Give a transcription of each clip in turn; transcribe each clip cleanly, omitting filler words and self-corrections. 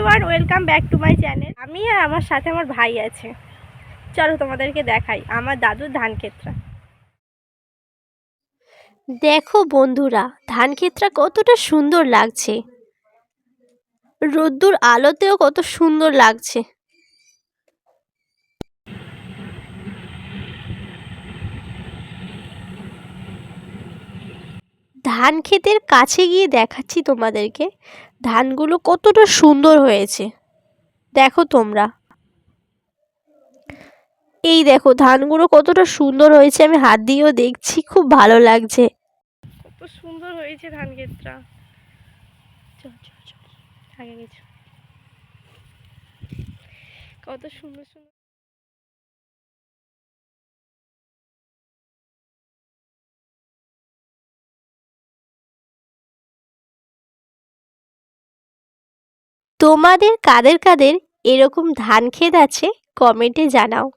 Everyone, welcome back to my channel. আমি আর আমার সাথে আমার ভাই আছে। চলো তোমাদেরকে দেখাই আমার দাদুর ধান ক্ষেতটা। দেখো বন্ধুরা, ধান ক্ষেতটা কতটা সুন্দর লাগছে, রোদ্দুর আলোতেও কত সুন্দর লাগছে। ধান ক্ষেতের কাছে গিয়ে দেখাচ্ছি তোমাদেরকে ধানগুলো কতটা সুন্দর হয়েছে। দেখো তোমরা, এই দেখো ধানগুলো কতটা সুন্দর হয়েছে, আমি হাত দিয়েও দেখছি, খুব ভালো লাগছে। কত সুন্দর হয়েছে ধান ক্ষেতটা। চল চল চল, আগে গেছো, কত সুন্দর সুন্দর। তোমাদের কাদের কাদের এরকম ধান ক্ষেত আছে কমেন্টে জানাও।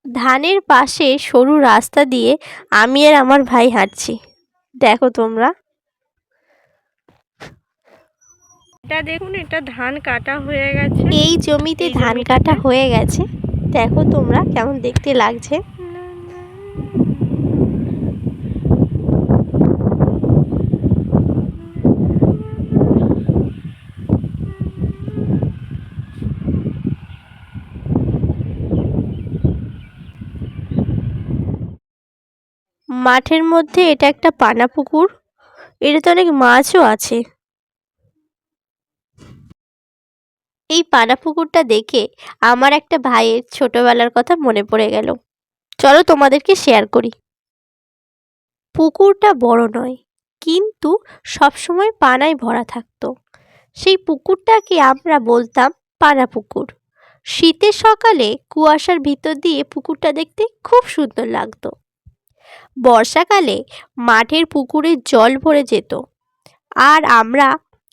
ধানের পাশে সরু রাস্তা দিয়ে আমি আর আমার ভাই হাঁটছি। দেখো তোমরা, এটা দেখুন, এটা ধান কাটা হয়ে গেছে। এই জমিতে ধান কাটা হয়ে গেছে। দেখো তোমরা কেমন দেখতে লাগছে। মাঠের মধ্যে এটা একটা পানা পুকুর, এটাতে অনেক মাছও আছে। এই পানা পুকুরটা দেখে আমার একটা ভাইয়ের ছোটবেলার কথা মনে পড়ে গেল। চলো তোমাদেরকে শেয়ার করি। পুকুরটা বড় নয়, কিন্তু সবসময় পানায় ভরা থাকতো। সেই পুকুরটাকে আমরা বলতাম পানা পুকুর। শীতের সকালে কুয়াশার ভিতর দিয়ে পুকুরটা দেখতে খুব সুন্দর লাগতো। বর্ষাকালে মাঠের পুকুরের জল ভরে যেত, আর আমরা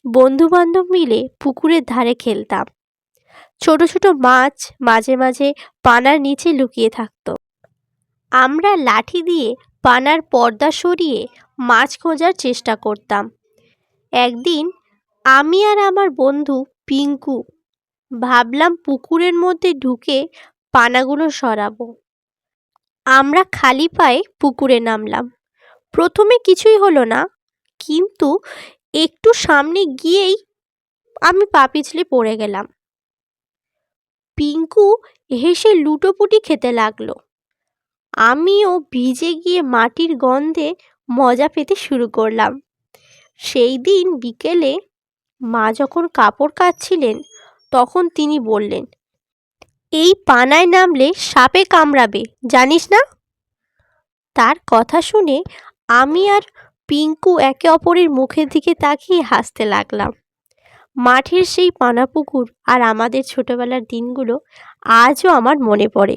বন্ধুবান্ধব মিলে পুকুরের ধারে খেলতাম। ছোট ছোট মাছ মাঝে মাঝে পানার নিচে লুকিয়ে থাকতো। আমরা লাঠি দিয়ে পানার পর্দা সরিয়ে মাছ খোঁজার চেষ্টা করতাম। একদিন আমি আর আমার বন্ধু পিঙ্কু ভাবলাম পুকুরের মধ্যে ঢুকে পানাগুলো সরাবো। আমরা খালি পায়ে পুকুরে নামলাম। প্রথমে কিছুই হলো না, কিন্তু একটু সামনে গিয়েই আমি পা পিছলে পড়ে গেলাম। পিঙ্কু হেসে লুটোপুটি খেতে লাগলো। আমিও ভিজে গিয়ে মাটির গন্ধে মজা পেতে শুরু করলাম। সেই দিন বিকেলে মা যখন কাপড় কাচ্ছিলেন, তখন তিনি বললেন, এই পানায় নামলে সাপে কামড়াবে, জানিস না? তার কথা শুনে আমি আর পিঙ্কু একে অপরের মুখের দিকে তাকিয়ে হাসতে লাগলাম। মাঠের সেই পানা পুকুর আর আমাদের ছোটবেলার দিনগুলো আজও আমার মনে পড়ে।